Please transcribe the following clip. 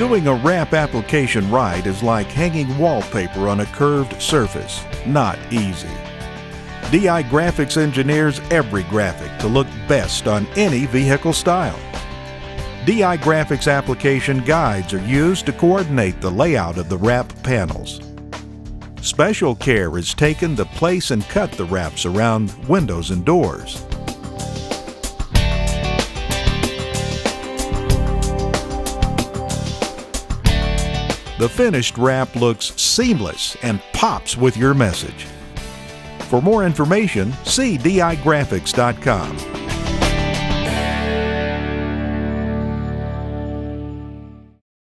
Doing a wrap application right is like hanging wallpaper on a curved surface. Not easy. DI Graphics engineers every graphic to look best on any vehicle style. DI Graphics application guides are used to coordinate the layout of the wrap panels. Special care is taken to place and cut the wraps around windows and doors. The finished wrap looks seamless and pops with your message. For more information, see DIGraphics.com.